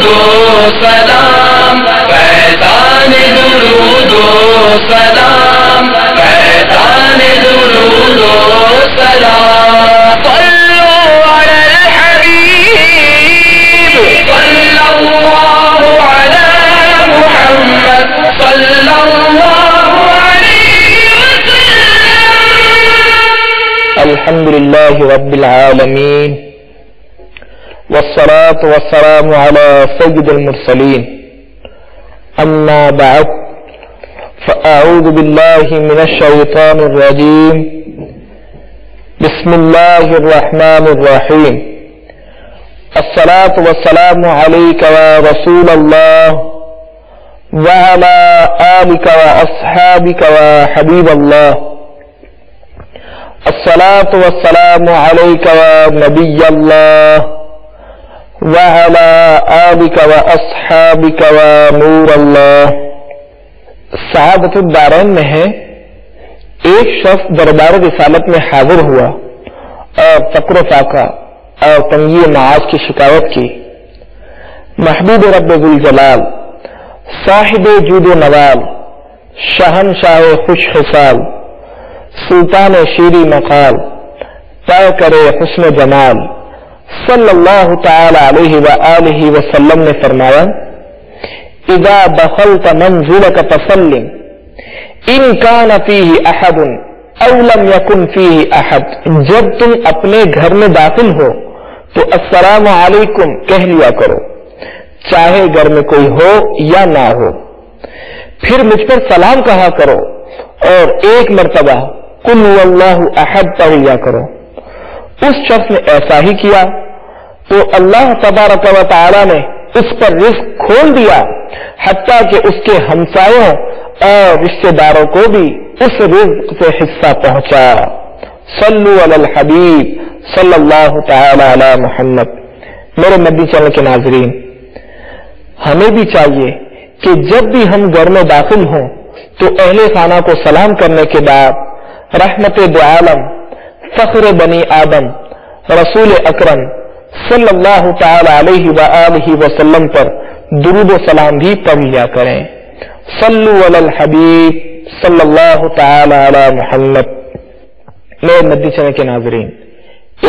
و سلام فیضان درود و سلام فیضان درود و سلام صلوا علی الحبیب صلی اللہ علی محمد صلی اللہ علیہ وسلم الحمد للہ رب العالمین والصلاة والسلام على سيد المرسلين أما بعد فأعوذ بالله من الشيطان الرجيم بسم الله الرحمن الرحيم الصلاة والسلام عليك يا رسول الله وعلى آلك وأصحابك وحبيب الله الصلاة والسلام عليك يا نبي الله وعلى آلك وأصحابك ونور اللہ. سعادت الدارین میں ہے ایک شخص دربار رسالت میں حاضر ہوا اور فقر و فاقہ اور تنگی معاش کی شکایت کی. محبوب رب ذوالجلال صاحب جود و نوال شہنشاہ خوش خصال سلطان شیری مقال طے کرے حسن جمال صلی اللہ تعالی علیہ وآلہ وسلم نے فرمایا اذا دخلت منزلك فسلم ان كان فيه احد او لم يكن فيه احد. جب تم اپنے گھر میں داخل ہو تو السلام علیکم کہہ لیا کرو چاہے گھر میں کوئی ہو یا نہ ہو. پھر مجھ پر سلام کہا کرو اور ایک مرتبہ قل هو اللہ احد پڑھ لیا کرو. اس شخص نے ایسا ہی کیا تو اللہ تبارک و تعالی نے اس پر رزق کھول دیا حتیٰ کہ اس کے ہمسایوں اور رشتہ داروں کو بھی اس رزق سے حصہ پہنچا. صلو علی الحبیب صلی اللہ تعالی علی محمد. میرے مدنی چینل کے ناظرین، ہمیں بھی چاہیے کہ جب بھی ہم گھر میں داخل ہوں تو اہل خانہ کو سلام کرنے کے بعد رحمت دو عالم فخر بنی آدم رسول اکرم صلی اللہ تعالی علیہ وآلہ وسلم پر درود و سلام بھی پڑھ لیا کریں. صلو علی الحبیب صلی اللہ تعالی علی محمد. میرے مدنی چینل کے ناظرین،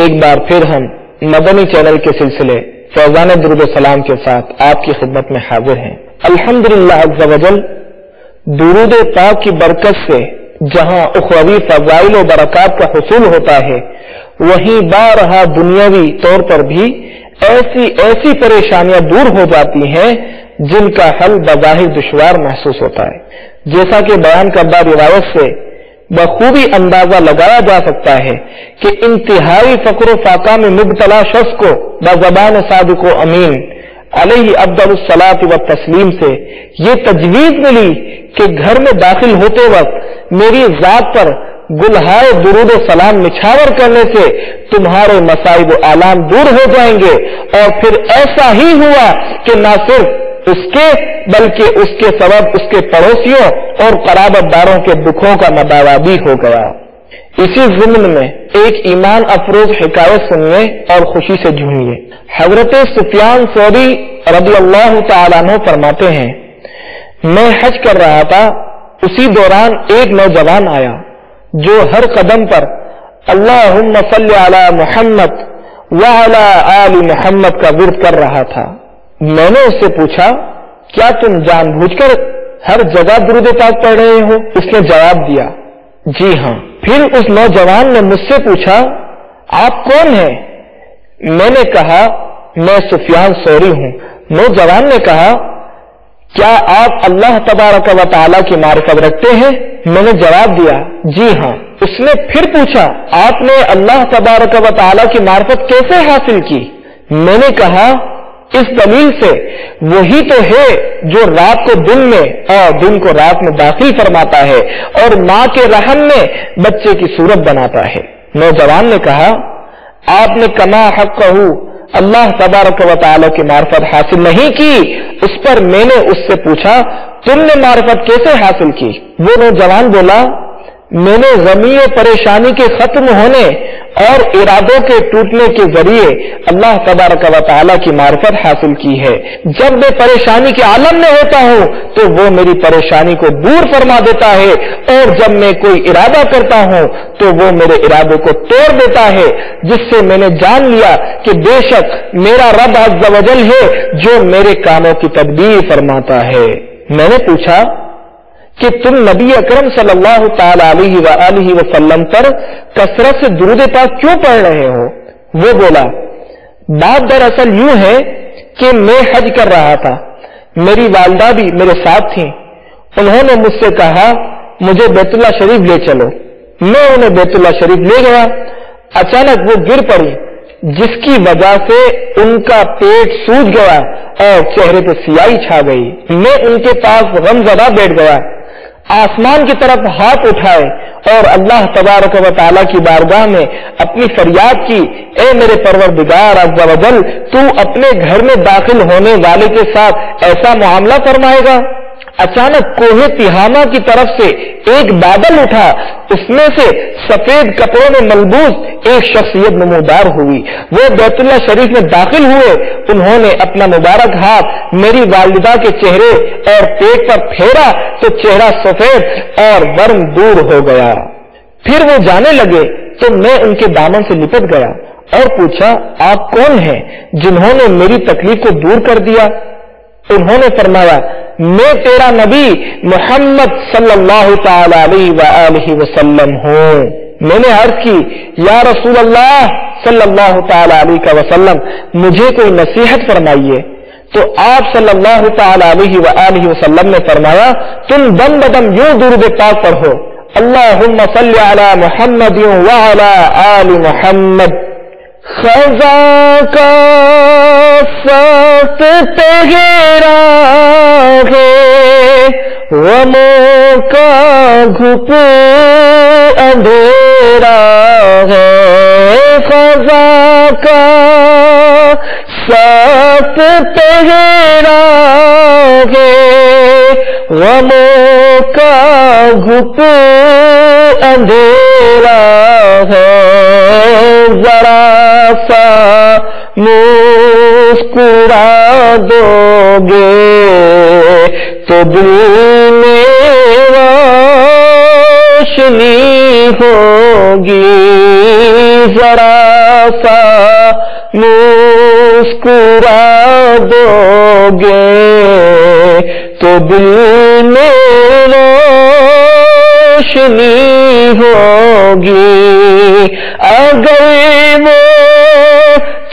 ایک بار پھر ہم مدنی چینل کے سلسلے فیضان درود و سلام کے ساتھ آپ کی خدمت میں حاضر ہیں. الحمدللہ عز و جل درود پاک کی برکت سے جہاں اخروی فضائل و برکات کا حصول ہوتا ہے وہیں بارہا دنیاوی طور پر بھی ایسی پریشانیاں دور ہو جاتی ہیں جن کا حل بظاہر دشوار محسوس ہوتا ہے. جیسا کہ بیان کردہ روایت سے بخوبی اندازہ لگایا جا سکتا ہے کہ انتہائی فقر و فاقہ میں مبتلا شخص کو بزبان صادق و امین علیہ افضل الصلاۃ و تسلیم سے یہ تجویز ملی کہ گھر میں داخل ہوتے وقت میری ذات پر گلہائے درود و سلام نچھاور کرنے سے تمہارے مصائب و آلام دور ہو جائیں گے. اور پھر ایسا ہی ہوا کہ نہ صرف اس کے بلکہ اس کے سبب اس کے پڑوسیوں اور قرابت داروں کے دکھوں کا مداوا بھی ہو گیا. اسی ضمن میں ایک ایمان افروز حکایت سنیے اور خوشی سے جھومیے. حضرت سفیان ثوری رضی اللہ تعالیٰ عنہ فرماتے ہیں میں حج کر رہا تھا، اسی دوران ایک نوجوان آیا جو ہر قدم پر اللہم صلی علی محمد وعلی آل محمد کا ورد کر رہا تھا. میں نے اس سے پوچھا کیا تم جان بوجھ کر ہر جگہ درود پاک پڑھ رہے ہو؟ اس نے جواب دیا جی ہاں. پھر اس نوجوان نے مجھ سے پوچھا آپ کون ہیں؟ میں نے کہا میں سفیان ثوری ہوں. نوجوان نے کہا کیا آپ اللہ تبارک و تعالیٰ کی معرفت رکھتے ہیں؟ میں نے جواب دیا جی ہاں. اس نے پھر پوچھا آپ نے اللہ تبارک و تعالیٰ کی معرفت کیسے حاصل کی؟ میں نے کہا اس دلیل سے وہی تو ہے جو رات کو دن میں اور دن کو رات میں داخل فرماتا ہے اور ماں کے رحم میں بچے کی صورت بناتا ہے. نوجوان نے کہا آپ نے کما حق اللہ تبارک و تعالیٰ کی معرفت حاصل نہیں کی. اس پر میں نے اس سے پوچھا تم نے معرفت کیسے حاصل کی؟ وہ نوجوان بولا میں نے غمی و پریشانی کے ختم ہونے اور ارادوں کے ٹوٹنے کے ذریعے اللہ تبارک و تعالیٰ کی معرفت حاصل کی ہے۔ جب میں پریشانی کے عالم میں ہوتا ہوں تو وہ میری پریشانی کو دور فرما دیتا ہے، اور جب میں کوئی ارادہ کرتا ہوں تو وہ میرے ارادے کو توڑ دیتا ہے، جس سے میں نے جان لیا کہ بے شک میرا رب عز و جل ہے جو میرے کاموں کی تدبیر فرماتا ہے۔ میں نے پوچھا کہ تم نبی اکرم صلی اللہ تعالی علیہ وآلہ وسلم پر کثرت سے درود پاک کیوں پڑھ رہے ہو؟ وہ بولا، بات دراصل یوں ہے کہ میں حج کر رہا تھا، میری والدہ بھی میرے ساتھ تھیں، انہوں نے مجھ سے کہا مجھے بیت اللہ شریف لے چلو۔ میں انہیں بیت اللہ شریف لے گیا، اچانک وہ گر پڑی، جس کی وجہ سے ان کا پیٹ سوج گیا اور چہرے پہ سیاہی چھا گئی۔ میں ان کے پاس غم زدہ بیٹھ گیا، آسمان کی طرف ہاتھ اٹھائے اور اللہ تبارک و تعالیٰ کی بارگاہ میں اپنی فریاد کی، اے میرے پروردگار عز و جل، تو اپنے گھر میں داخل ہونے والے کے ساتھ ایسا معاملہ فرمائے گا؟ اچانک کوہ تہامہ کی طرف سے ایک بادل اٹھا، اس میں سے سفید کپڑوں میں ملبوس ایک شخصیت نمودار ہوئی، وہ بیت اللہ شریف میں داخل ہوئے، انہوں نے اپنا مبارک ہاتھ میری والدہ کے چہرے اور پیٹ پر پھیرا تو چہرہ سفید اور ورم دور ہو گیا۔ پھر وہ جانے لگے تو میں ان کے دامن سے لپٹ گیا اور پوچھا، آپ کون ہیں جنہوں نے میری تکلیف کو دور کر دیا؟ انہوں نے فرمایا، میں تیرا نبی محمد صلی اللہ تعالی علیہ وآلہ وسلم ہوں۔ میں نے عرض کی، یا رسول اللہ صلی اللہ تعالی علیہ وسلم، مجھے کوئی نصیحت فرمائیے۔ تو آپ صلی اللہ تعالی علیہ وآلہ وسلم نے فرمایا، تم دم بدم یوں درود پاک پڑھو، اللہم صلی علی محمد وعلی آل محمد۔ خزاں کا سخت تگیرا ہے، غموں کا گھپ اندھیرا ہے، خزاں کا سخت تگیرا ہے، غموں کا گھپ اندھیرا ہے، ذرا سا مسکرا دو گے تو دل میں روشنی ہوگی، ذرا سا مسکرا دو گے تو دل میں روشنی ہوگی، اگر وہ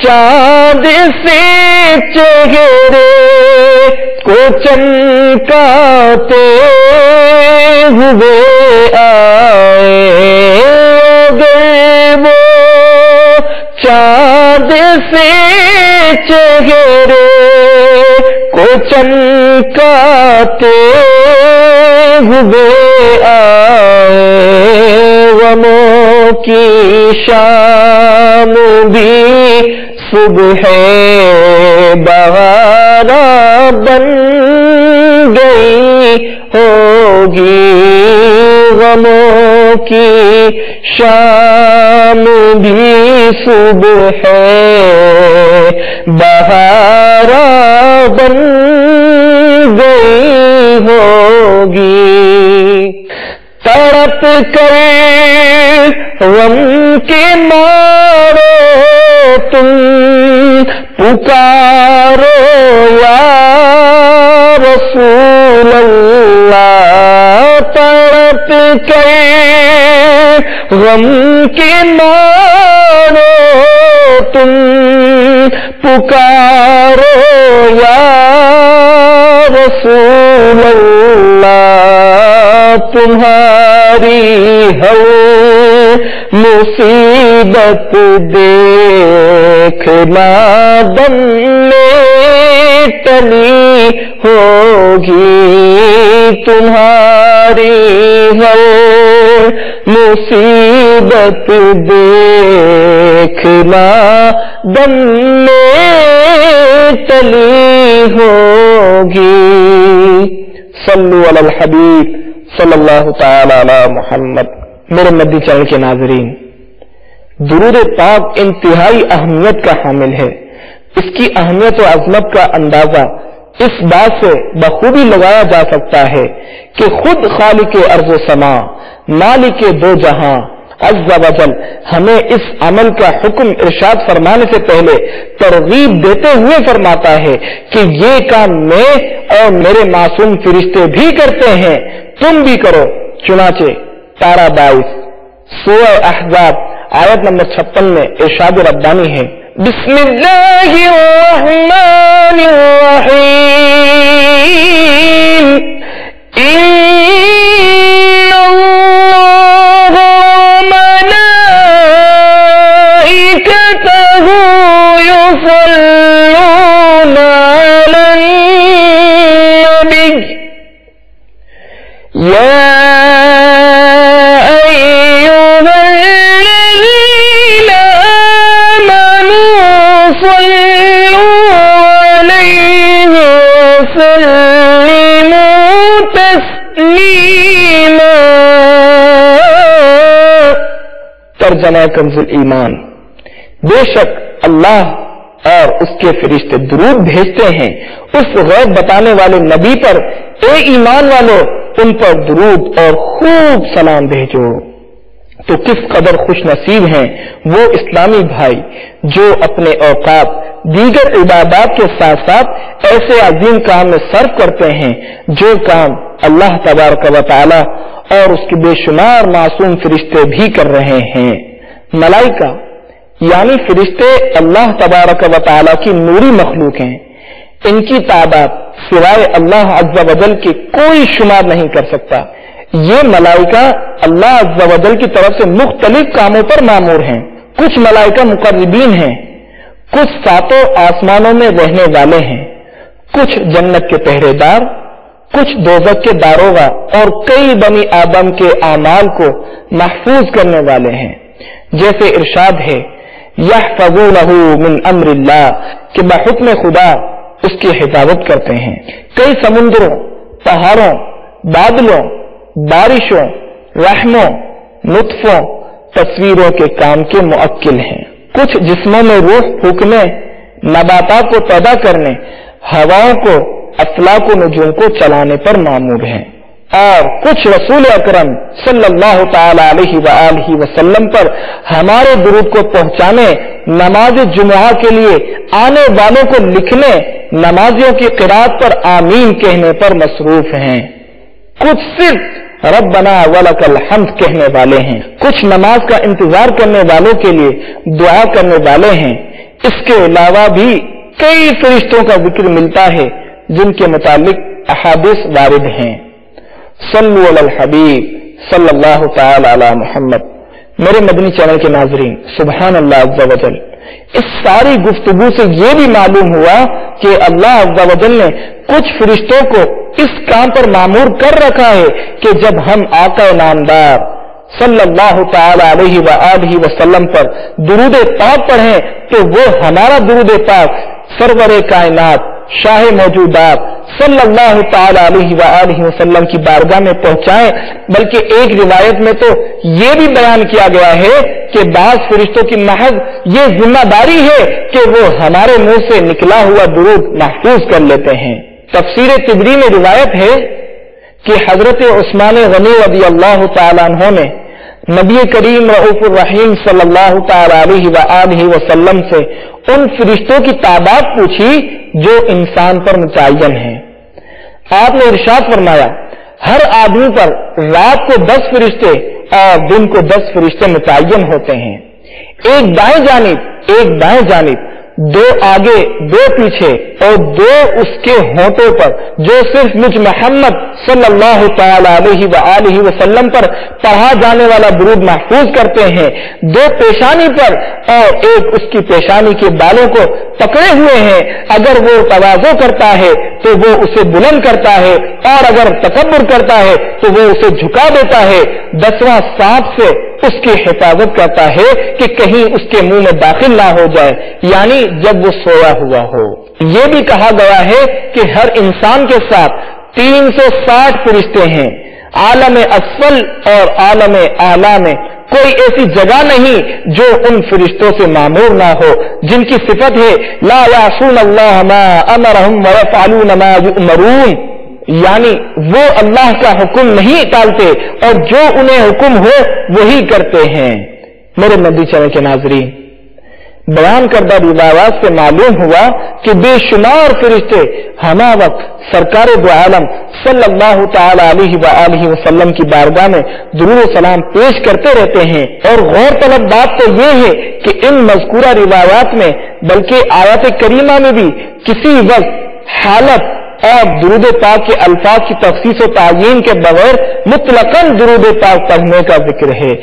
چاند سے چہرے کو چمکاتے ہوئے آئے، اگر وہ چاند سے چہرے کو چمکاتے ہوئے آئے، غموں کی شام بھی صبح بہارا بن گئی ہوگی، غموں کی شام بھی صبح بہارا بن گئی ہوگی، تڑپ کر غم کے مارو تم پکارو یا رسول اللہ، تڑپ کر غم کے مارو تم پکارو یا رسول اللہ، تمہاری ہر مصیبت دیکھنا دم میں ٹلی ہوگی، تمہاری ہر مصیبت دیکھنا دم میں ٹلی ہوگی۔ صلو علی الحبیب صلی اللہ تعالی علی محمد۔ میرے مدنی چینل کے ناظرین، درود پاک انتہائی اہمیت کا حامل ہے۔ اس کی اہمیت و عظمت کا اندازہ اس بات سے بخوبی لگایا جا سکتا ہے کہ خود خالق ارض و سما، مالک دو جہاں عز و جل ہمیں اس عمل کا حکم ارشاد فرمانے سے پہلے ترغیب دیتے ہوئے فرماتا ہے کہ یہ کام میں اور میرے معصوم فرشتے بھی کرتے ہیں، تم بھی کرو۔ چنانچہ پارہ 22 سورہ احزاب آیت نمبر 56 میں ارشاد ربانی ہے، بسم اللہ الرحمن الرحیم، ان اللہ وملائکتہ یصلون علی النبی یا ترجمہ کنز الایمان، بے شک اللہ اور اس کے فرشتے درود بھیجتے ہیں اس غیب بتانے والے نبی پر، اے ایمان والو ان پر درود اور خوب سلام بھیجو۔ تو کس قدر خوش نصیب ہیں وہ اسلامی بھائی جو اپنے اوقات دیگر عبادات کے ساتھ ساتھ ایسے عظیم کام میں صرف کرتے ہیں جو کام اللہ تبارک و تعالی اور اس کے بے شمار معصوم فرشتے بھی کر رہے ہیں۔ ملائکہ یعنی فرشتے اللہ تبارک و تعالی کی نوری مخلوق ہیں، ان کی تعداد سوائے اللہ عز و جل کے کوئی شمار نہیں کر سکتا۔ یہ ملائکہ اللہ عز و جل کی طرف سے مختلف کاموں پر مامور ہیں۔ کچھ ملائکہ مقربین ہیں، کچھ ساتوں آسمانوں میں رہنے والے ہیں، کچھ جنت کے پہرے دار، کچھ دوزخ کے داروغہ اور کئی بنی آدم کے اعمال کو محفوظ کرنے والے ہیں۔ جیسے ارشاد ہے یحفظونہ من امر اللہ کہ بحکم خدا اس کی حفاظت کرتے ہیں۔ کئی سمندروں، پہاڑوں، بادلوں، بارشوں، رحموں، نطفوں، تصویروں کے کام کے موکل ہیں۔ کچھ جسموں میں روح پھونکنے، نباتات کو پیدا کرنے، ہواؤں کو، افلاک و نجوم کو چلانے پر مامور ہیں، اور کچھ رسول اکرم صلی اللہ تعالی علیہ وآلہ وسلم پر ہمارے درود کو پہنچانے، نماز جمعہ کے لیے آنے والوں کو لکھنے، نمازیوں کی قرات پر آمین کہنے پر مصروف ہیں۔ کچھ صرف ربنا ولک الحمد کہنے والے ہیں، کچھ نماز کا انتظار کرنے والوں کے لیے دعا کرنے والے ہیں۔ اس کے علاوہ بھی کئی فرشتوں کا ذکر ملتا ہے جن کے متعلق احادیث وارد ہیں۔ صلو علی الحبیب صلی اللہ تعالی علی محمد۔ میرے مدنی چینل کے ناظرین، سبحان اللہ عز و جل، اس ساری گفتگو سے یہ بھی معلوم ہوا کہ اللہ عز و جل نے کچھ فرشتوں کو اس کام پر مامور کر رکھا ہے کہ جب ہم آقا نامدار صلی اللہ تعالی علیہ وآلہ وسلم پر درود پاک پڑھیں تو وہ ہمارا درود پاک سرور کائنات شاہ موجودات صلی اللہ تعالی علیہ وآلہ وسلم کی بارگاہ میں پہنچائیں۔ بلکہ ایک روایت میں تو یہ بھی بیان کیا گیا ہے کہ بعض فرشتوں کی محض یہ ذمہ داری ہے کہ وہ ہمارے منہ سے نکلا ہوا درود محفوظ کر لیتے ہیں۔ تفسیر طبری میں روایت ہے کہ حضرت عثمان غنی رضی اللہ تعالیٰ عنہ نے نبی کریم رؤوف الرحیم صلی اللہ تعالی علیہ وآلہ وسلم سے ان فرشتوں کی تعداد پوچھی جو انسان پر متعین ہیں۔ آپ نے ارشاد فرمایا ہر آدمی پر رات کو 10 فرشتے اور دن کو 10 فرشتے متعین ہوتے ہیں، ایک دائیں جانب ایک بائیں جانب، 2 آگے 2 پیچھے اور 2 اس کے ہونٹوں پر جو صرف مجھ محمد صلی اللہ تعالی علیہ وآلہ وسلم پر پڑھا جانے والا درود محفوظ کرتے ہیں، 2 پیشانی پر اور ایک اس کی پیشانی کے بالوں کو پکڑے ہوئے ہیں۔ اگر وہ تواضع کرتا ہے تو وہ اسے بلند کرتا ہے اور اگر تکبر کرتا ہے تو وہ اسے جھکا دیتا ہے۔ 10واں سانپ سے اس کی حفاظت کرتا ہے کہ کہیں اس کے منہ میں داخل نہ ہو جائے، یعنی جب وہ سویا ہوا ہو۔ یہ بھی کہا گیا ہے کہ ہر انسان کے ساتھ 360 فرشتے ہیں۔ عالم اسفل اور عالم اعلی میں کوئی ایسی جگہ نہیں جو ان فرشتوں سے معمور نہ ہو جن کی صفت ہے لا یعصون اللہ ما امرہم ویفعلون ما یؤمرون، یعنی وہ اللہ کا حکم نہیں ٹالتے اور جو انہیں حکم ہو وہی کرتے ہیں۔ میرے مدنی چینل کے ناظرین، بیان کردہ روایات سے معلوم ہوا کہ بے شمار فرشتے ہمہ وقت سرکار دو عالم صلی اللہ تعالی علیہ وآلہ وسلم کی بارگاہ میں درود و سلام پیش کرتے رہتے ہیں، اور غور طلب بات تو یہ ہے کہ ان مذکورہ روایات میں بلکہ آیات کریمہ میں بھی کسی وقت حالت اور درود پاک کے الفاظ کی تخصیص و تعیین کے بغیر مطلقاً درود پاک پڑھنے کا ذکر ہے۔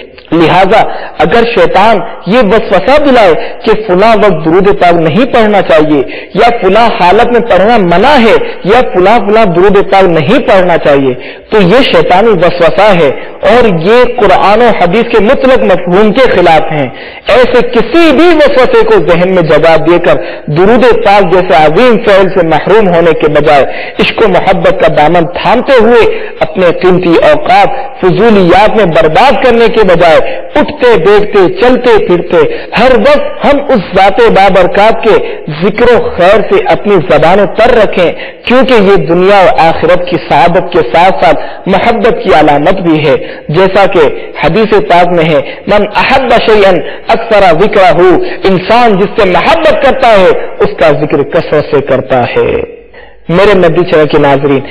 لہذا اگر شیطان یہ وسوسہ دلائے کہ فلاں وقت درود پاک نہیں پڑھنا چاہیے یا فلاں حالت میں پڑھنا منع ہے یا فلاں درود پاک نہیں پڑھنا چاہیے، تو یہ شیطانی وسوسہ ہے اور یہ قرآن و حدیث کے مطلق مفہوم کے خلاف ہیں۔ ایسے کسی بھی وسوسے کو ذہن میں جگہ دے کر درود پاک جیسے عظیم فعل سے محروم ہونے کے بجائے عشق و محبت کا دامن تھامتے ہوئے اپنے قیمتی اوقات فضولیات میں برباد کرنے کے بجائے اٹھتے بیٹھتے چلتے پھرتے ہر وقت ہم اس ذات بابرکات کے ذکر و خیر سے اپنی زبانیں تر رکھیں، کیونکہ یہ دنیا و آخرت کی سعادت کے ساتھ ساتھ محبت کی علامت بھی ہے، جیسا کہ حدیث پاک میں ہے من احب شیئا اکثر ذکرہ، انسان جس سے محبت کرتا ہے اس کا ذکر کثرت سے کرتا ہے۔ میرے مدنی چینل کے ناظرین،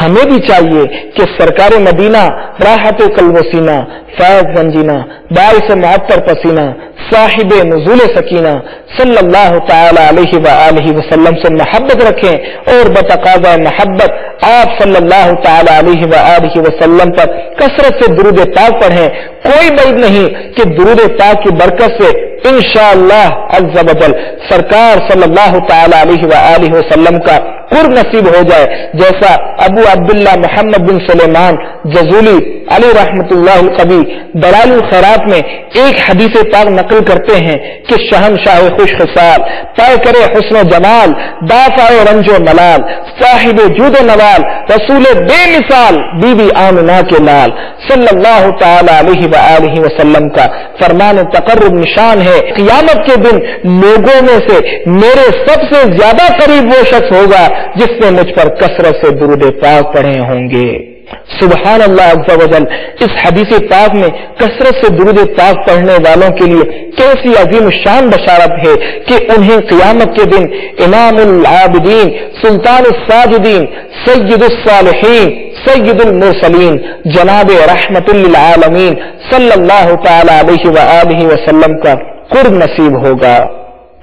ہمیں بھی چاہیے کہ سرکار مدینہ راحت قلب و سینہ، فیض گنجینہ، باعث معطر پسینہ، صاحب نزول سکینہ صلی اللہ تعالی علیہ وآلہ وسلم سے محبت رکھیں اور بتقاضا محبت آپ صلی اللہ تعالی علیہ وآلہ وسلم پر کثرت سے درود پاک پڑھیں۔ کوئی بعید نہیں کہ درود پاک کی برکت سے انشاءاللہ عز و جل سرکار صلی اللہ تعالی علیہ وآلہ وسلم کا قرب نصیب ہو جائے، جیسا ابو عبداللہ محمد بن سلیمان جزولی علی رحمت اللہ القبی دلائل الخیرات میں ایک حدیث پاک نقل کرتے ہیں کہ شہنشاہ خوش خصال، پائے کرے حسن و جمال، دافع رنج و ملال، صاحب جود و نوال، رسول بے مثال، بی بی آمنہ کے لال صلی اللہ تعالی علیہ وآلہ وسلم کا فرمان تقرب نشان ہے، قیامت کے دن لوگوں میں سے میرے سب سے زیادہ قریب وہ شخص ہوگا جس نے مجھ پر کثرت سے درود پاک پڑھے ہوں گے۔ سبحان اللہ عز و جل، اس حدیث پاک میں کثرت سے درود پاک پڑھنے والوں کے لیے کیسی عظیم شان بشارت ہے کہ انہیں قیامت کے دن امام العابدین، سلطان الساجدین، سید الصالحین، سید المرسلین، جناب رحمت للعالمین صلی اللہ تعالی علیہ وآلہ وسلم کا قرب نصیب ہوگا۔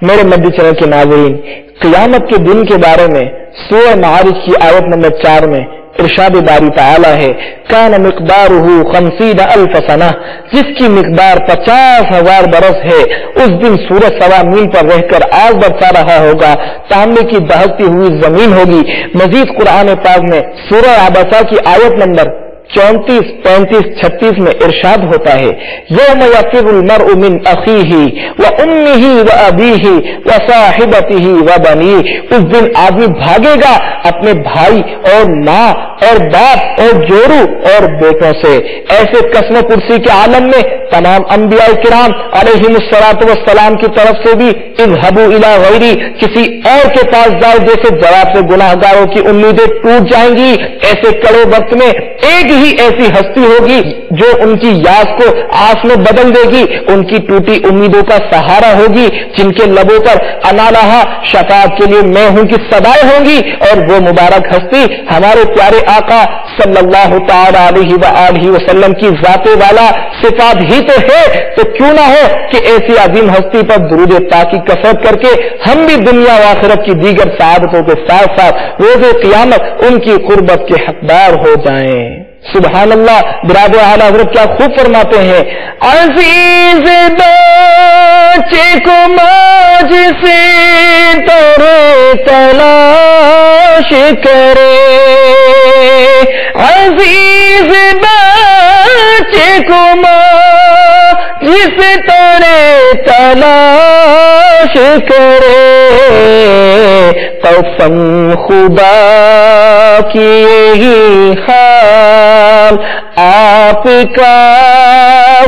میرے مدنی چینل کے ناظرین، قیامت کے دن کے بارے میں سورہ معارج کی آیت نمبر 4 میں ارشاد باری تعالی ہے کان مقدارہ 50,000 سنہ، جس کی مقدار 50,000 برس ہے، اس دن سورج سوا میل پر رہ کر آگ برسا رہا ہوگا، تانبے کی دہکتی ہوئی زمین ہوگی۔ مزید قرآن پاک میں سورہ عبسہ کی آیت نمبر 34، 35، 36 میں ارشاد ہوتا ہے یوم یفر المرء من اخیہ وامہ وابیہ وصاحبتہ وبنیہ، اس دن آدمی بھاگے گا اپنے بھائی اور ماں اور باپ اور جورو اور بیٹوں سے۔ ایسے قسم کرسی کے عالم میں تمام انبیاء کرام علیہم الصلاۃ والسلام کی طرف سے بھی اذهبوا الی غیری، کسی اور کے پاس جاؤ جیسے جواب سے گناہ گاروں کی امیدیں ٹوٹ جائیں گی۔ ایسے کڑے وقت میں ایک ہی ایسی ہستی ہوگی جو ان کی یاس کو آس میں بدل دے گی، ان کی ٹوٹی امیدوں کا سہارا ہوگی، جن کے لبوں پر انا لہا شفاعت کے لیے میں ہوں کی صدائیں ہوں گی، اور وہ مبارک ہستی ہمارے پیارے آقا صلی اللہ تعالی علیہ وآلہ وسلم کی ذات والا صفات ہی تو ہے، تو کیوں نہ ہو کہ ایسی عظیم ہستی پر درود پاک کی کثرت کر کے ہم بھی دنیا و آخرت کی دیگر سعادتوں کے ساتھ ساتھ روز قیامت ان کی قربت کے حقدار ہو جائیں۔ سبحان اللہ، برادر اعلی حضرت کیا خوب فرماتے ہیں عزیز بچے کو ماج سے ترے تلاش کرے، عزیز بچے کو ماج سے ترے تلاش کاش کرے قسم خدا کی یہی حال آپ کا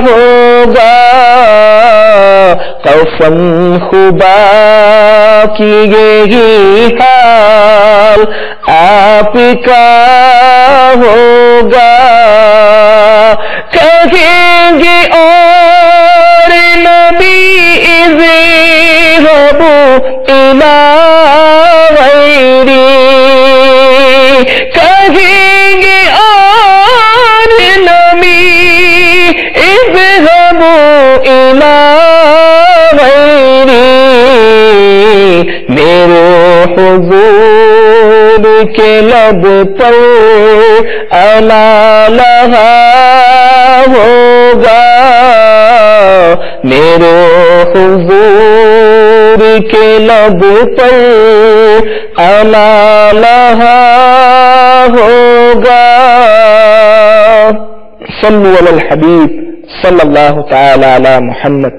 ہوگا، قسم خدا کی یہی حال آپ کا ہوگا، کہیں گے اور نبی اذهبوا إلى غیری، کہیں گے اور نبی اذهبوا إلى غیری، میرے حضور کے لب پر الا لہا ہوگا، میرے حضور کے لب پر الا لہا ہوگا۔ صلو علی الحبیب صلی اللہ تعالی علی محمد۔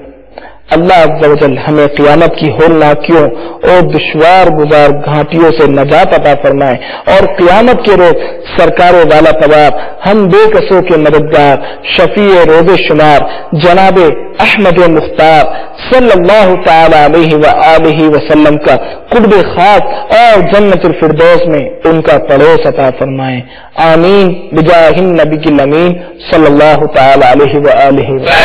اللہ عز و جل ہمیں قیامت کی ہولناکیوں اور دشوار گزار گھاٹیوں سے نجات عطا فرمائے، اور قیامت کے روز سرکار والا ثواب ہم بے کسوں کے مددگار شفیع روز شمار جناب احمد مختار صلی اللہ تعالی علیہ وآلہ وسلم کا قرب خاص اور جنت الفردوس میں ان کا پڑوس عطا فرمائے، آمین بجاہ النبی الامین صلی اللہ تعالی علیہ وآلہ وسلم۔